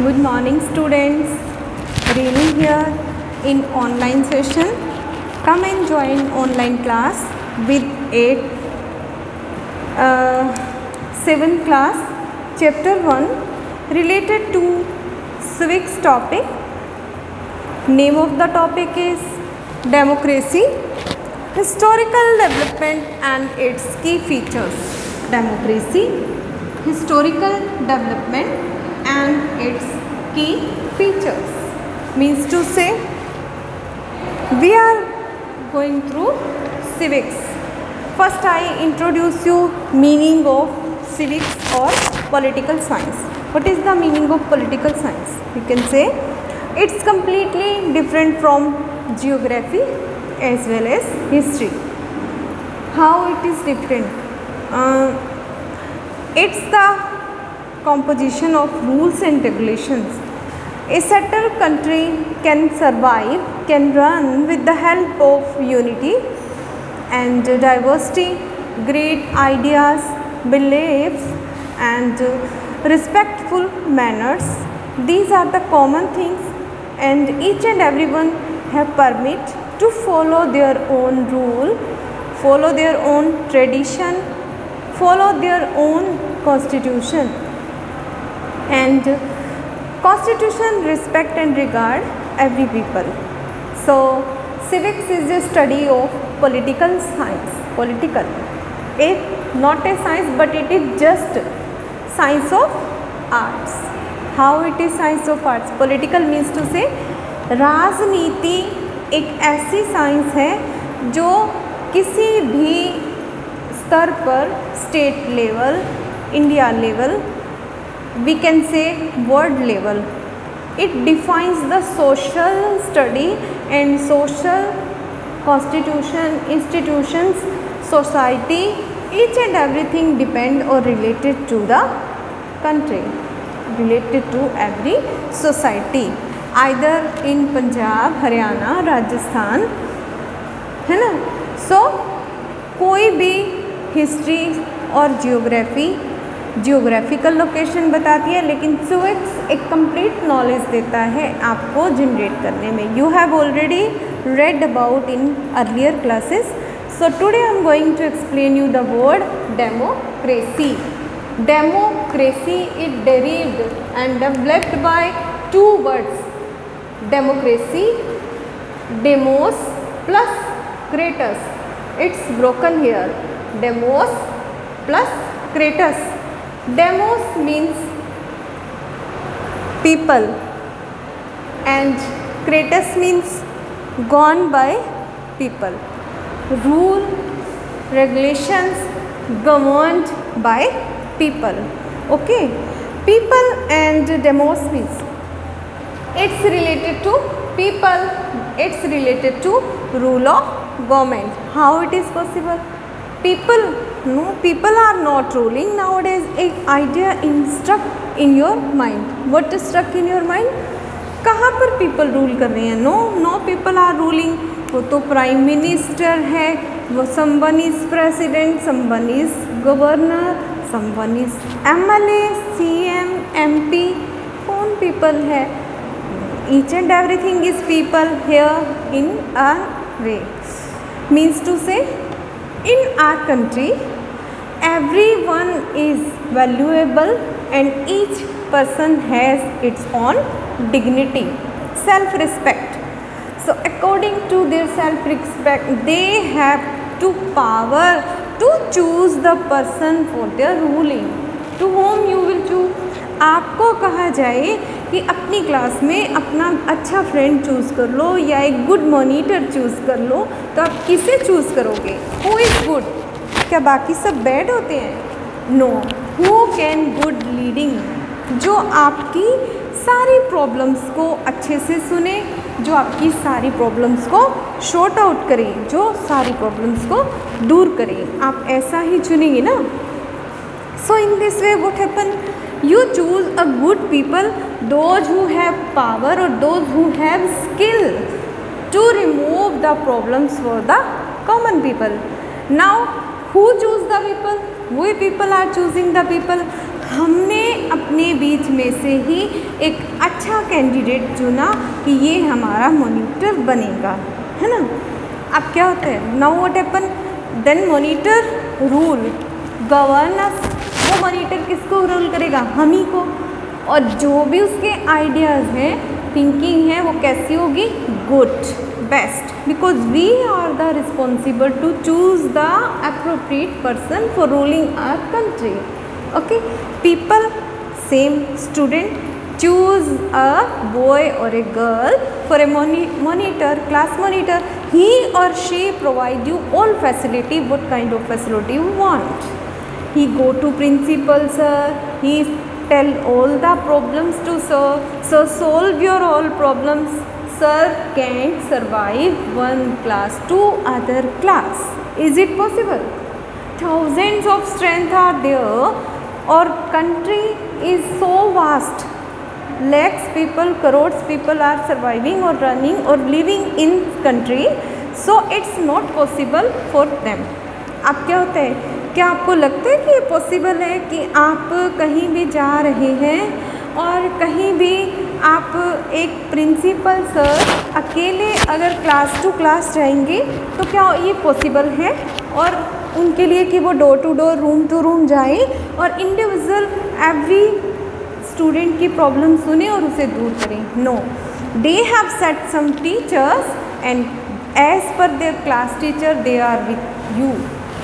Good morning students, Reenu here in online session. Come and join online class with 7th class chapter 1 related to civics topic. Name of the topic is democracy, historical development and its key features. Democracy, historical development and its key features. Means to say, we are going through civics. First I introduce you meaning of civics or political science. What is the meaning of political science? You can say it's completely different from geography as well as history. How it is different? It's the composition of rules and regulations. A settled country can survive, can run with the help of unity and diversity, great ideas, beliefs and respectful manners. These are the common things, and each and everyone have permit to follow their own rule, follow their own tradition, follow their own constitution. And constitution respect and regard every people. So civics is a study of political science. Political, it not a science but it is just science of arts. How it is science of arts? Political means to say राजनीति एक ऐसी science है जो किसी भी स्तर पर state level, India level, we can say world level, it defines the social study and social constitution, institutions, society, each and everything depend or related to the country, related to every society, either in Punjab, Haryana, Rajasthan, है ना. So कोई भी history और geographical location बताती है, लेकिन civics एक complete knowledge देता है आपको जनरेट करने में. You have already read about in earlier classes. So today I am going to explain you the word democracy. Democracy is derived and developed by two words, democracy, demos plus kratos. It's broken here, demos plus kratos. Demos means people and kratos means gone by people. Rule, regulations governed by people. Okay, people and demos means it's related to people, it's related to rule of government. How it is possible? People are not ruling nowadays. एक idea struck in your mind. What is struck in your mind? कहाँ पर people rule कर रहे हैं? No people are ruling. वो तो prime minister है, वो someone is president, someone is governor, someone is MLA, CM, MP. कौन people है? Each and everything is people here in a way. Means to say, in our country, everyone is valuable and each person has its own dignity, self-respect. So according to their self-respect, they have to power to choose the person for their ruling. To whom you will choose? आपको कहा जाए कि अपनी class में अपना अच्छा friend choose कर लो या एक गुड मॉनिटर चूज़ कर लो, तो आप किसे चूज़ करोगे? Who is good? क्या बाकी सब बैड होते हैं? No. Who can good leading, जो आपकी सारी प्रॉब्लम्स को अच्छे से सुने, जो आपकी सारी प्रॉब्लम्स को शॉर्ट आउट करे, जो सारी प्रॉब्लम्स को दूर करे. आप ऐसा ही चुनेंगे ना. So in this way what happen? You choose a good people, those who have power or those who have skill to remove the problems for the common people. Now who choose the people? We people are choosing the people. हमने अपने बीच में से ही एक अच्छा candidate चुना कि ये हमारा मॉनिटर बनेगा, है ना। अब क्या होता है, now what happen, then monitor rule governance. वो मॉनिटर किसको रूल करेगा, हम ही को। और जो भी उसके आइडियाज़ हैं, थिंकिंग है, वो कैसी होगी, good, best, because we are the responsible to choose the appropriate person for ruling our country. Okay, people, same, student, choose a boy or a girl for a monitor, class monitor. He or she provide you all facility, what kind of facility you want. He go to principal sir, he tell all the problems to sir, sir solve your all problems. Sir can't survive one class to other class. Is it possible? Thousands of strength are there. Our country is so vast. Lakhs people, crores people are surviving or running or living in country, so it's not possible for them. अब क्या होता है, क्या आपको लगता है कि ये पॉसिबल है कि आप कहीं भी जा रहे हैं और कहीं भी आप एक प्रिंसिपल सर अकेले अगर क्लास टू क्लास जाएंगे तो क्या ये पॉसिबल है, और उनके लिए कि वो door to door, room to room जाएं और इंडिविजुअल एवरी स्टूडेंट की प्रॉब्लम सुने और उसे दूर करें? No, they have set some teachers and as per their class teacher they are with you.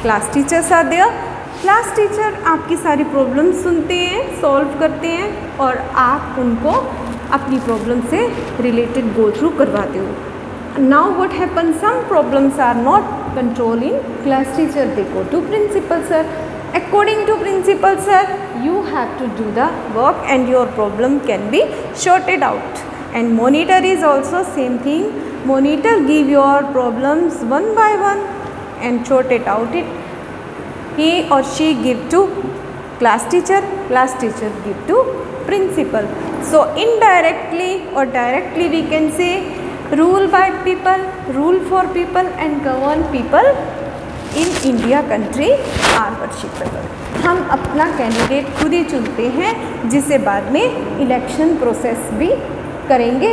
Class teachers are there, class teacher आपकी सारी प्रॉब्लम सुनते हैं, सॉल्व करते हैं और आप उनको अपनी प्रॉब्लम से रिलेटेड गो थ्रू करवाते हो। Now what happen, some problems are not controlling class teacher, they go to principal sir. According to principal sir, you have to do the work and your problem can be sorted out. And monitor is also same thing. Monitor give your problems one by one and sort it out. He or she give to class teacher give to principal. So indirectly or directly we can say rule by people, rule for people and govern people in India country are worshipable. हम अपना candidate खुद ही चुनते हैं, जिसे बाद में election process भी करेंगे।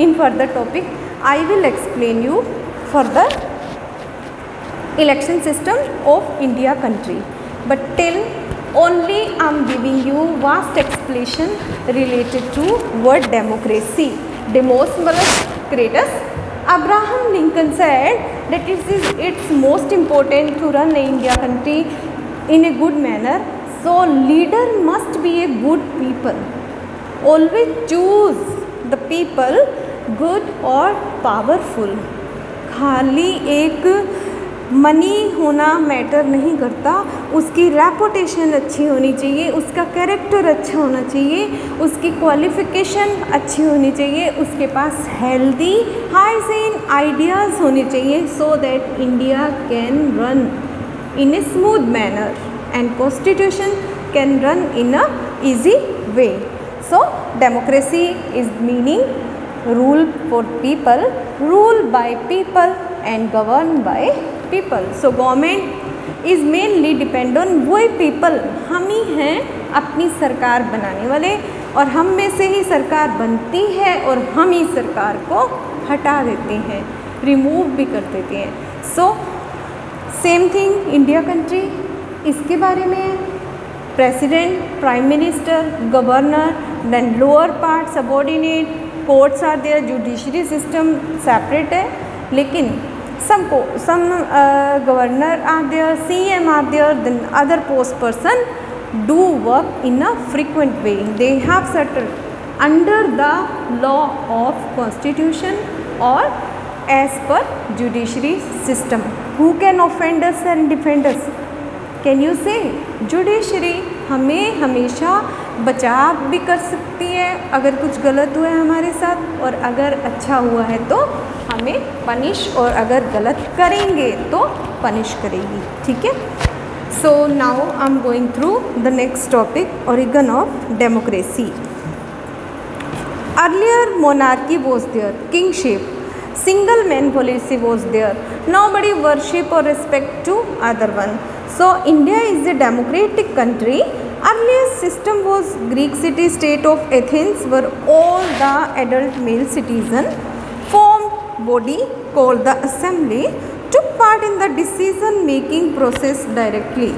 In further topic I will explain you further election system of India country, but till only I am giving you vast explanation related to word democracy. Demos मतलब greatest. Abraham Lincoln said that it's most important to run the India country in a good manner. So leader must be a good people. Always choose the people good or powerful. खाली एक money होना matter नहीं करता, उसकी reputation अच्छी होनी चाहिए, उसका कैरेक्टर अच्छा होना चाहिए, उसकी क्वालिफ़िकेशन अच्छी होनी चाहिए, उसके पास हेल्दी हाइजीन आइडियाज़ होने चाहिए, so that India can run in a smooth manner and constitution can run in a easy way. So democracy is meaning rule for people, rule by people and govern by people. So government is mainly depend on वही people, हम ही हैं अपनी सरकार बनाने वाले, और हम में से ही सरकार बनती है और हम ही सरकार को हटा देते हैं, रिमूव भी कर देते हैं। So same thing India country, इसके बारे में president, prime minister, governor, then lower part subordinate, courts are there, judiciary system separate है, लेकिन some governor are there, CM are there, then other post person do work in a frequent way. They have settled under the law of constitution or as per judiciary system. Who can offend us and defend us? Can you say? Judiciary हमें हमेशा बचाव भी कर सकती है अगर कुछ गलत हुआ है हमारे साथ, और अगर अच्छा हुआ है तो हमें पनिश, और अगर गलत करेंगे तो पनिश करेगी। ठीक है। So now I am going through the next topic, origin of democracy. Earlier monarchy was there, kingship, single man policy was there, nobody worship or respect to other one. So India is a democratic country Earliest system was Greek city-state of Athens, where all the adult male citizens formed body called the assembly, took part in the decision-making process directly.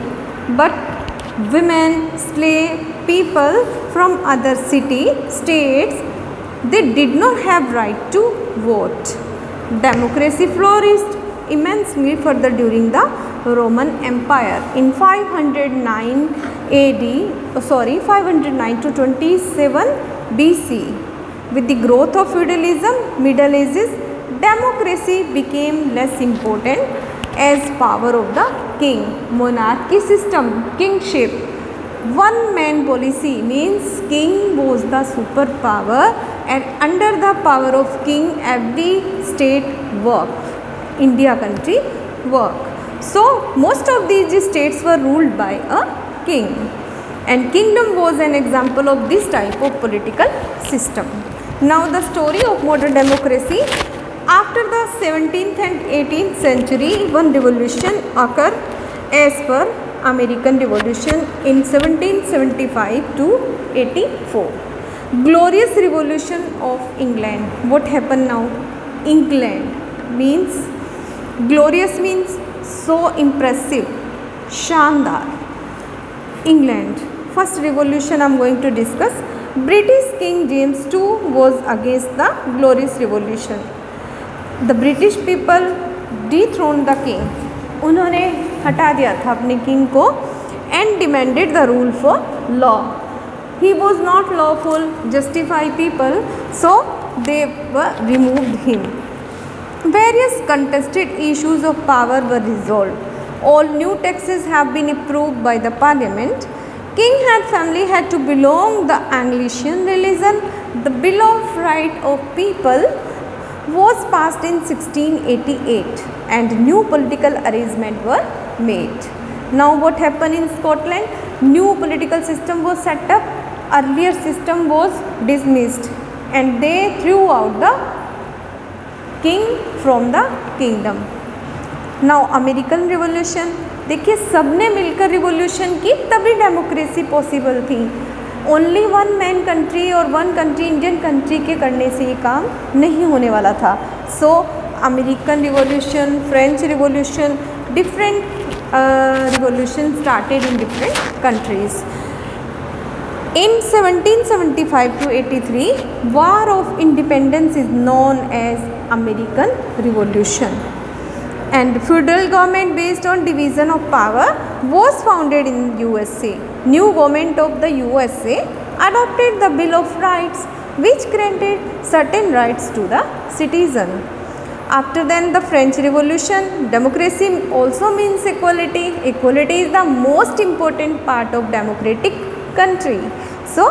But women, slave people from other city-states, they did not have right to vote. Democracy flourished immensely further during the Roman Empire. In 509 to 27 BC, with the growth of feudalism, Middle Ages, democracy became less important as power of the king. Monarchy system, kingship, one man policy means king was the superpower, and under the power of king every state worked. India country worked. So most of these states were ruled by a king, and kingdom was an example of this type of political system. Now the story of modern democracy. After the 17th and 18th century, one revolution occurred as per American Revolution in 1775 to 84. Glorious Revolution of England. What happened now? England means, glorious means so impressive, Shandar. England. First revolution I am going to discuss. British King James II was against the Glorious Revolution. The British people dethroned the king. उन्होंने हटा दिया था अपने king को and demanded the rule for law. He was not lawful, justify people, so they were removed him. Various contested issues of power were resolved. All new taxes have been approved by the parliament. King and family had to belong the Anglican religion. The Bill of Rights of People was passed in 1688 and new political arrangements were made. Now what happened in Scotland? New political system was set up. Earlier system was dismissed and they threw out the king from the kingdom. Now American revolution, देखिए सबने मिलकर revolution की तभी democracy possible थी. Only one man country और one country Indian country के करने से ये काम नहीं होने वाला था. सो American revolution, French revolution, different revolution started in different countries. In 1775 to 83, War of Independence is known as American Revolution, and feudal government based on division of power was founded in USA. New government of the USA adopted the Bill of Rights, which granted certain rights to the citizen. After then the French Revolution. Democracy also means equality. Equality is the most important part of democratic country. So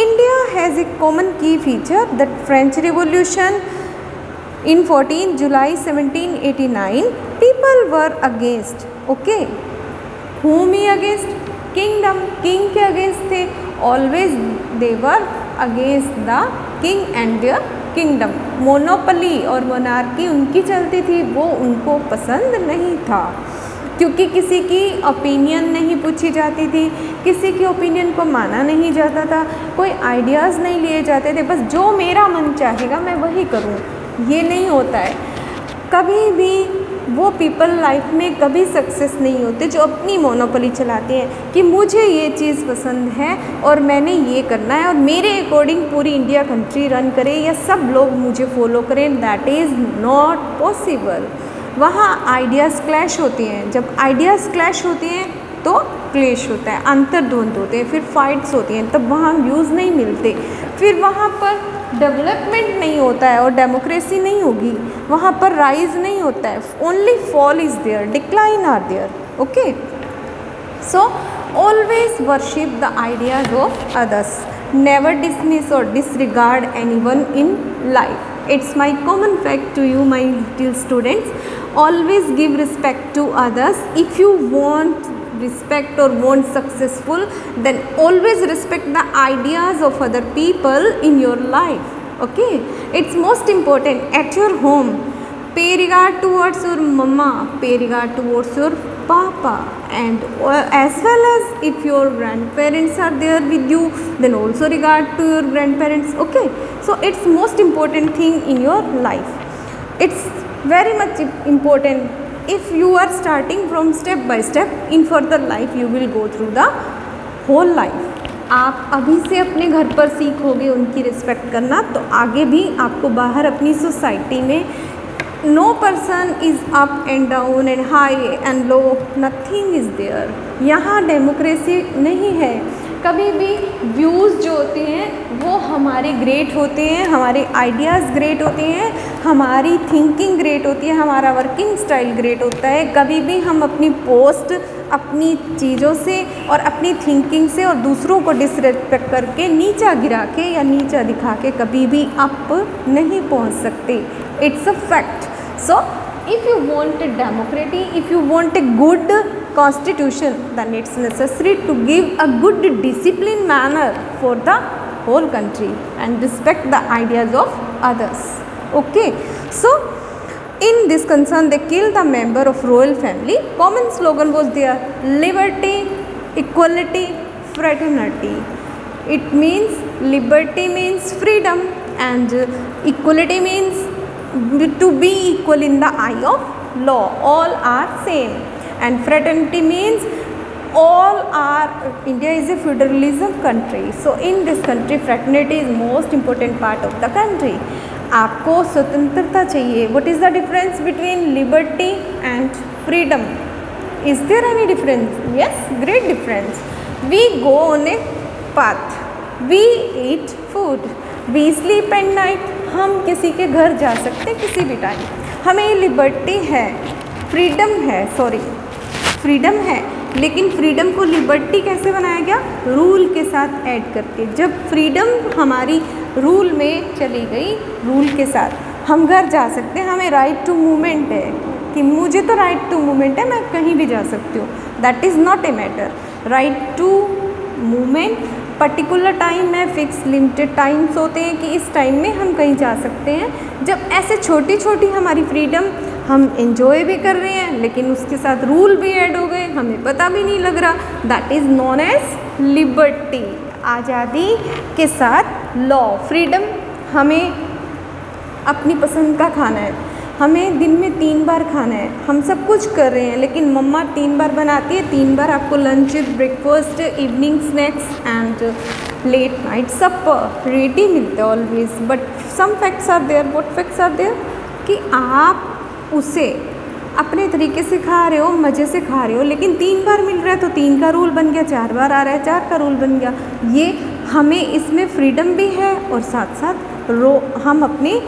India has a common key feature, that French Revolution in 14 July 1789 people were against. Okay, whom he against? Kingdom. King के against थे. Always they were against the king and their kingdom. Monopoly और monarchy उनकी चलती थी, वो उनको पसंद नहीं था क्योंकि किसी की ओपिनियन नहीं पूछी जाती थी, किसी की ओपिनियन को माना नहीं जाता था, कोई आइडियाज़ नहीं लिए जाते थे. बस जो मेरा मन चाहेगा मैं वही करूं, ये नहीं होता है. कभी भी वो पीपल लाइफ में कभी सक्सेस नहीं होते जो अपनी मोनोपोली चलाते हैं कि मुझे ये चीज़ पसंद है और मैंने ये करना है और मेरे अकॉर्डिंग पूरी इंडिया कंट्री रन करे या सब लोग मुझे फॉलो करें. That is not possible. वहाँ आइडियाज़ क्लैश होती हैं. जब आइडियाज़ क्लैश होती हैं तो क्लेश होता है, अंतर्द्वंद होते हैं, फिर फाइट्स होती हैं, तब वहाँ व्यूज़ नहीं मिलते, फिर वहाँ पर डेवलपमेंट नहीं होता है और डेमोक्रेसी नहीं होगी, वहाँ पर राइज नहीं होता है. Only fall is there, decline are there. Okay, so always worship the ideas of others. Never dismiss और disregard anyone in life. It's my common fact to you, my little students. Always give respect to others. If you want respect or want successful, then always respect the ideas of other people in your life. Okay, it's most important. At your home, pay regard towards your mama, pay regard towards your papa, and as well as if your grandparents are there with you, then also regard to your grandparents. Okay, so it's most important thing in your life. It's very much important. If you are starting from step by step, in further life you will go through the whole life. आप अभी से अपने घर पर सीखोगे उनकी respect करना, तो आगे भी आपको बाहर अपनी सोसाइटी में no person is up and down and high and low, nothing is there. यहाँ डेमोक्रेसी नहीं है। कभी भी व्यूज़ जो होते हैं वो हमारे ग्रेट होते हैं, हमारे आइडियाज़ ग्रेट होते हैं, हमारी थिंकिंग ग्रेट होती है, हमारा वर्किंग स्टाइल ग्रेट होता है। कभी भी हम अपनी पोस्ट अपनी चीज़ों से और अपनी थिंकिंग से और दूसरों को डिसरिस्पेक्ट करके नीचा गिरा के या नीचा दिखा के कभी भी अप नहीं पहुंच सकते। It's a fact. So if you want a democracy, if you want a good constitution, then it's necessary to give a good disciplined manner for the whole country and respect the ideas of others. Okay, so in this concern they killed the member of royal family. Common slogan was there: liberty, equality, fraternity. It means liberty means freedom and equality means to be equal in the eye of law, all are same, and fraternity means all are, India is a federalism country, so in this country fraternity is most important part of the country. आपको स्वतंत्रता चाहिए. What is the difference between liberty and freedom? Is there any difference? Yes, great difference. We go on a path, we eat food, we sleep at night. हम किसी के घर जा सकते किसी भी टाइम, हमें लिबर्टी है, फ्रीडम है, फ्रीडम है, लेकिन फ्रीडम को लिबर्टी कैसे बनाया गया? रूल के साथ ऐड करके। जब फ्रीडम हमारी रूल में चली गई, रूल के साथ हम घर जा सकते हैं, हमें राइट टू मूवमेंट है कि मुझे तो राइट टू मूवमेंट है, मैं कहीं भी जा सकती हूँ। That is not a matter. Right to movement, particular time में फिक्स लिमिटेड टाइम्स होते हैं कि इस टाइम में हम कहीं जा सकते हैं। जब ऐसे छोटी छोटी हमारी फ्रीडम हम एंजॉय भी कर रहे हैं, लेकिन उसके साथ रूल भी ऐड हो गए, हमें पता भी नहीं लग रहा, that is known as liberty. आज़ादी के साथ लॉ, फ्रीडम, हमें अपनी पसंद का खाना है, हमें दिन में 3 बार खाना है, हम सब कुछ कर रहे हैं, लेकिन मम्मा 3 बार बनाती है, 3 बार आपको lunch, breakfast, evening snacks and late night supper ready मिलते हैं always. But some facts are there. What facts are there? कि आप उसे अपने तरीके से खा रहे हो, मज़े से खा रहे हो, लेकिन 3 बार मिल रहा है तो 3 का रूल बन गया, 4 बार आ रहा है 4 का रूल बन गया। ये हमें इसमें फ्रीडम भी है और साथ साथ हम अपनी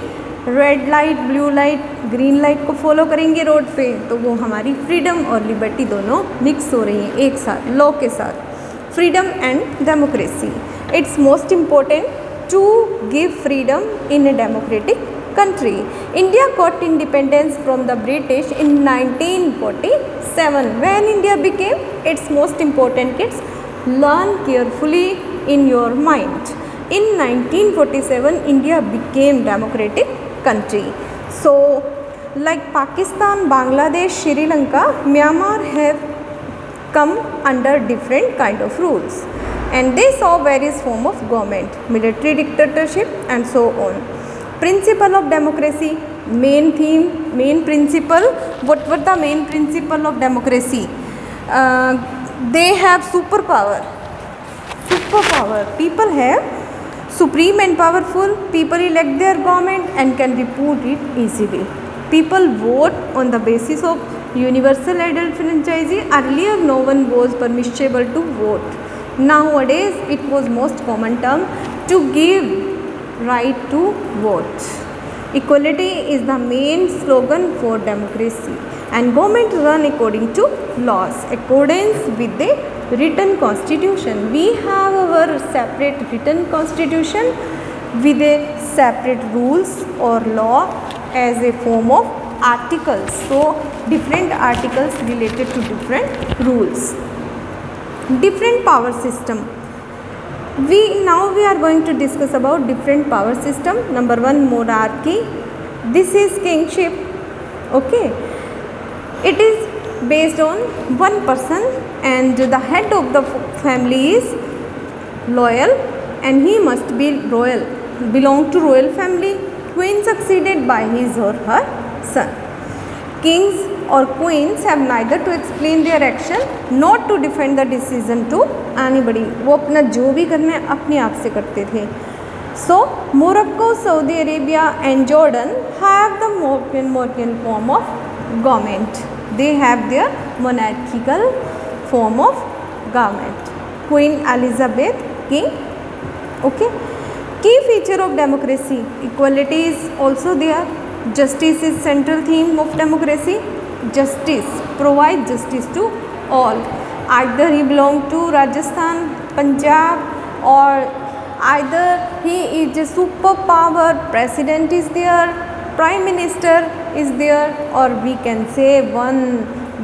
red light, blue light, green light को फॉलो करेंगे रोड पे, तो वो हमारी फ्रीडम और लिबर्टी दोनों मिक्स हो रही हैं एक साथ, लॉ के साथ। Freedom and democracy, it's most important to give freedom in a democratic country. India got independence from the British in 1947. When India became, its most important kids learn carefully in your mind. In 1947, India became democratic country. So, like Pakistan, Bangladesh, Sri Lanka, Myanmar have come under different kind of rules, and they saw various form of government, military dictatorship, and so on. Principle of democracy, main theme, main principle. What were the main principle of democracy? They have superpower. People have supreme and powerful. People elect their government and can report it easily. People vote on the basis of universal adult franchise. Earlier, no one was permissible to vote. Nowadays, it was most common term to give right to vote. Equality is the main slogan for democracy, and government run according to laws, accordance with the written constitution. We have our separate written constitution with a separate rules or law as a form of articles. So different articles related to different rules. Different power system. Now we are going to discuss about different power system. Number 1, monarchy. This is kingship. Okay, it is based on one person, and the head of the family is loyal and he must be royal, belong to royal family. Queen succeeded by his or her son. Kings or queens have neither to explain their action not to defend the decision to anybody. वो अपना जो भी करना है अपने आप से करते थे. So Morocco, Saudi Arabia and Jordan have the monarchical form of government. They have their monarchical form of government. Queen Elizabeth, king. Okay. Key feature of democracy: equality is also there. Justice is central theme of democracy. Justice, provide justice to all. Either he belong to Rajasthan, Punjab, or either he is a superpower, president is there, prime minister is there, or we can say one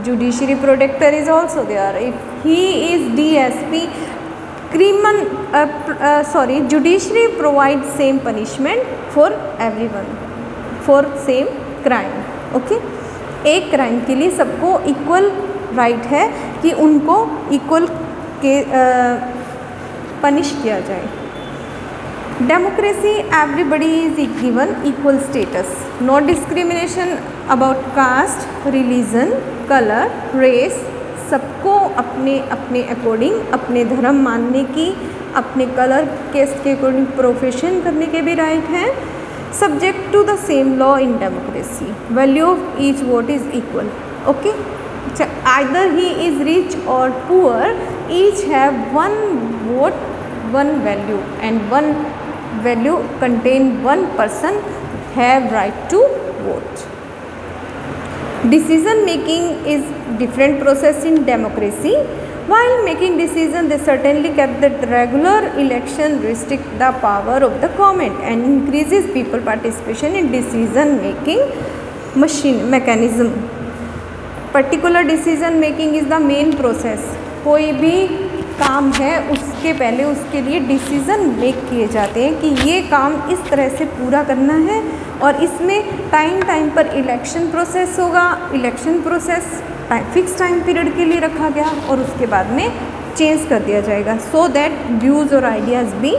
judiciary protector is also there. If he is DSP, judiciary provides same punishment for everyone for same crime. Okay, एक crime के लिए सबको equal right है कि उनको equal के punish किया जाए. Democracy, everybody is given equal status, no discrimination about caste, religion, colour, race. सबको अपने अपने अकॉर्डिंग अपने धर्म मानने की, अपने कलर केस्ट के अकॉर्डिंग प्रोफेशन करने के भी राइट हैं. Subject to the same law in democracy. Value of each vote is equal. Okay, either he is rich और poor, each have one vote, one value, and one value contain one person have right to vote. Decision making is different process in democracy. While making decision, they certainly kept that regular election restrict the power of the government and increases people participation in decision making mechanism. Particular decision making is the main process. कोई भी काम है उसके पहले उसके लिए decision make किए जाते हैं कि ये काम इस तरह से पूरा करना है, और इसमें टाइम पर इलेक्शन प्रोसेस होगा. Election process fix time period के लिए रखा गया और उसके बाद में चेंज कर दिया जाएगा, सो दैट व्यूज़ और आइडियाज़ भी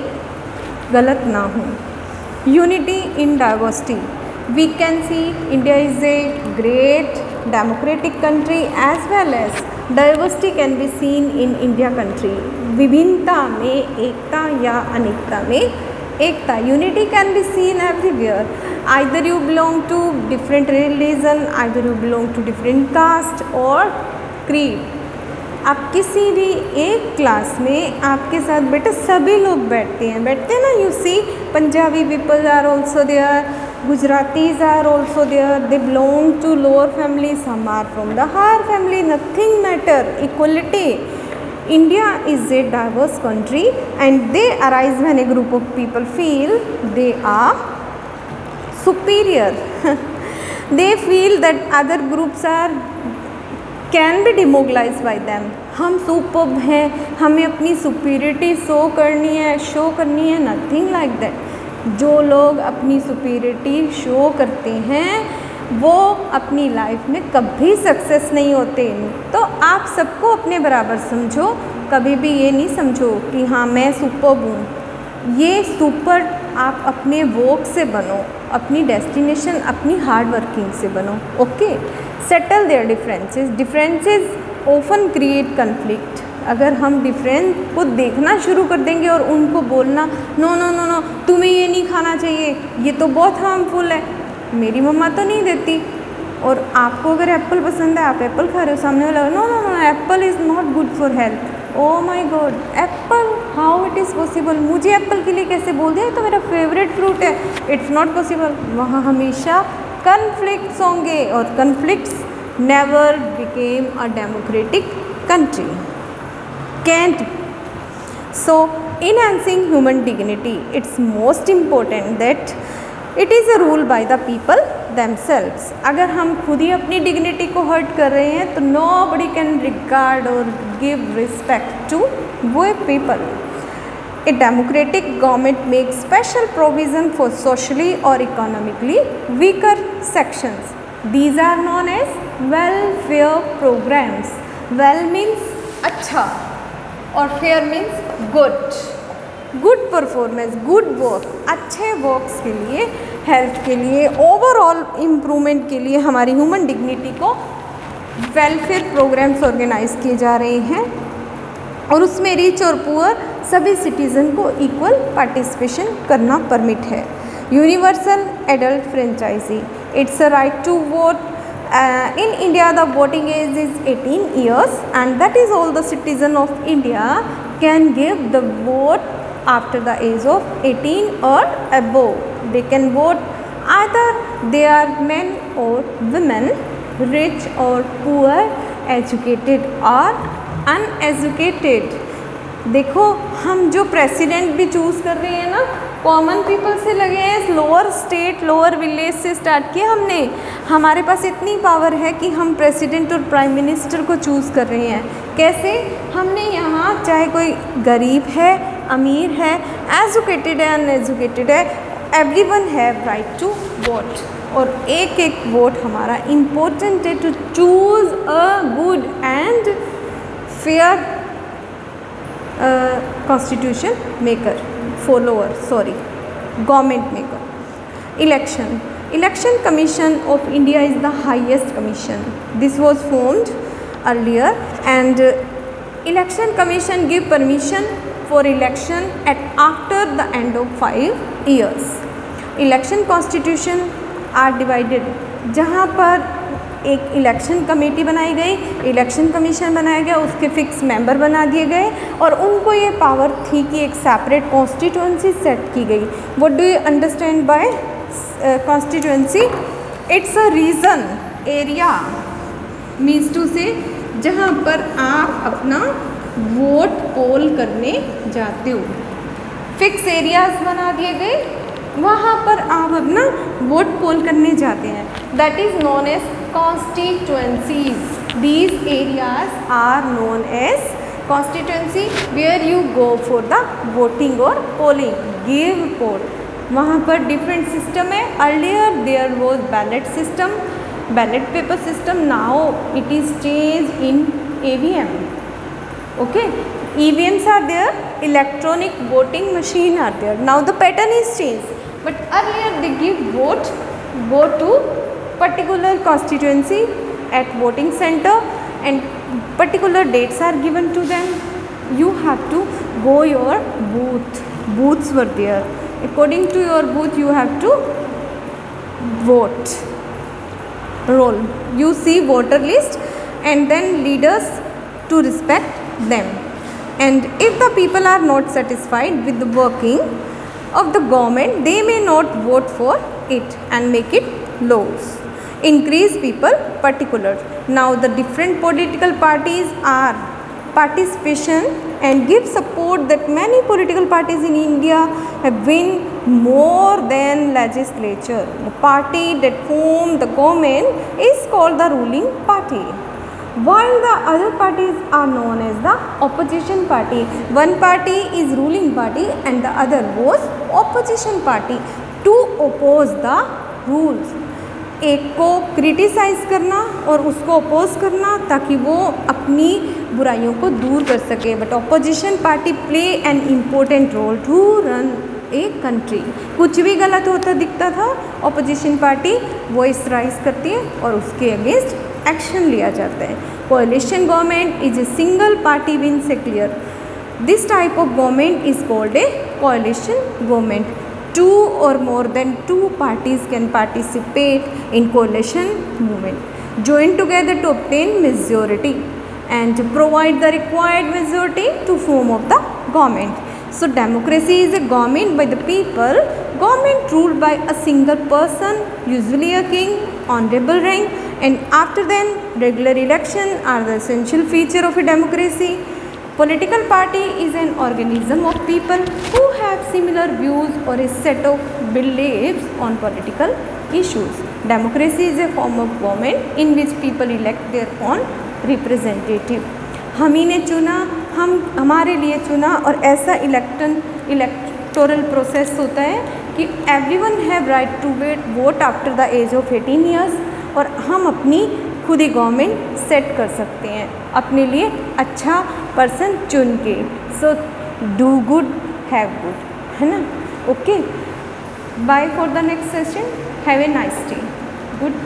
गलत ना हों. Unity in diversity. We can see India is a great democratic country as well as diversity can be seen in India country. विभिन्नता में एकता या अनेकता में एकता. Unity can be seen everywhere. Either you belong to different religion, either you belong to different caste or creed. आप किसी भी एक class में आपके साथ बेटा सभी लोग बैठते हैं ना. You see Punjabi people are also there, Gujaratis are also there, they belong to lower family, some are from the higher family, nothing matter, equality. India is a diverse country and they arise when a group of people feel they are superior. They feel that other groups are can be demobilized by them. हम superb हैं, हमें अपनी superiority show करनी है, nothing like that. जो लोग अपनी superiority show करते हैं वो अपनी लाइफ में कभी सक्सेस नहीं होते. तो आप सबको अपने बराबर समझो, कभी भी ये नहीं समझो कि हाँ मैं सुपर्ब हूँ. ये सुपर आप अपने वर्क से बनो, अपनी डेस्टिनेशन अपनी हार्ड वर्किंग से बनो. Okay, settle there differences often create conflict. अगर हम डिफरेंस को देखना शुरू कर देंगे और उनको बोलना नो नो नो नो तुम्हें ये नहीं खाना चाहिए, ये तो बहुत हार्मफुल है, मेरी मम्मा तो नहीं देती, और आपको अगर एप्पल पसंद है आप एप्पल खा रहे हो, सामने वाला no no no apple is not good for health. Oh my God, apple, how it is possible, मुझे एप्पल के लिए कैसे बोल दिया, तो मेरा फेवरेट फ्रूट है, इट्स नॉट पॉसिबल. वहाँ हमेशा कन्फ्लिक्ट्स होंगे और conflicts never became a democratic country. Can't. So enhancing human dignity, it's most important that it is a rule by the people themselves. अगर हम खुद ही अपनी डिग्निटी को हर्ट कर रहे हैं तो nobody can regard or give respect to वो people. A democratic government makes special provision for socially or economically weaker sections. These are known as welfare programs. Well means अच्छा और fair means good. Good performance, good work, अच्छे works के लिए, health के लिए, overall improvement के लिए, हमारी ह्यूमन डिग्निटी को वेलफेयर प्रोग्राम्स ऑर्गेनाइज किए जा रहे हैं और उसमें रिच और पुअर सभी सिटीज़न को इक्वल पार्टिसिपेशन करना परमिट है। Universal adult franchise, it's a right to vote. In India the voting age is 18 years and that is all the citizen of India can give the vote after the age of 18 or above. They can vote either they are men or women, rich or poor, educated or uneducated. देखो हम जो president भी choose कर रहे हैं ना, common people से लगे हैं, लोअर स्टेट लोअर विलेज से स्टार्ट किया हमने. हमारे पास इतनी पावर है कि हम प्रेसिडेंट और प्राइम मिनिस्टर को चूज़ कर रहे हैं. कैसे? हमने यहाँ चाहे कोई गरीब है, अमीर है, एजुकेटेड है, अनएजुकेटेड है, everyone have right to vote. और एक एक वोट हमारा इम्पोर्टेंट है to choose a good and fair constitution maker, government maker. Election Commission of India is the highest commission. This was formed earlier and Election Commission give permission for election at after the end of 5 years. Election constitution are divided. जहाँ पर एक election committee बनाई गई, election commission बनाया गया, उसके fix member बना दिए गए और उनको ये पावर थी कि एक सेपरेट कॉन्स्टिट्यूंसी सेट की गई. What do you understand by constituency? It's a region area means to say जहाँ पर आप अपना वोट पोल करने जाते हो. फिक्स एरियाज बना दिए गए, वहाँ पर आप अपना वोट पोल करने जाते हैं. That is known as constituencies. These areas are known as constituency where you go for the voting or polling. Give poll. वहाँ पर different system है. Earlier there was ballot system, ballot paper system. Now it is changed in EVM. Okay. EVMs are there. Electronic voting machine are there. Now the pattern is changed. But earlier they give vote, go to particular constituency at voting center and particular dates are given to them. You have to go your booth. Booths were there. According to your booth you have to vote. Roll. You see voter list and then leaders to respect them. And if the people are not satisfied with the working of the government, they may not vote for it and make it laws. Increase people particular. Now the different political parties are participation and give support that many political parties in India have win more than legislature. The party that form the government is called the ruling party, while the other parties are known as the opposition party. One party is ruling party and the other was opposition party to oppose the rules. एक को criticise करना और उसको oppose करना ताकि वो अपनी बुराइयों को दूर कर सके. But opposition party play an important role to run a country. कुछ भी गलत होता दिखता था, ऑपोजिशन पार्टी वॉइस राइज करती है और उसके अगेंस्ट एक्शन लिया जाता है. Coalition government is a single party wins a clear. This type of government is called a coalition government. Two or more than two parties can participate in coalition movement, join together to obtain majority and to provide the required majority to form of the government. So democracy is a government by the people, government ruled by a single person, usually a king, honorable rank, and after then regular election are the essential feature of a democracy. Political party is an organism of people who have similar views or a set of beliefs on political issues. Democracy is a form of government in which people elect their own representative. हम ही ने चुना, हम हमारे लिए चुना और ऐसा electoral process होता है कि everyone have right to vote after the age of 18 years और हम अपनी खुद ही गवर्नमेंट सेट कर सकते हैं अपने लिए अच्छा पर्सन चुन के। So do good have good, है ना। Okay, bye for the next session, have a nice day, good.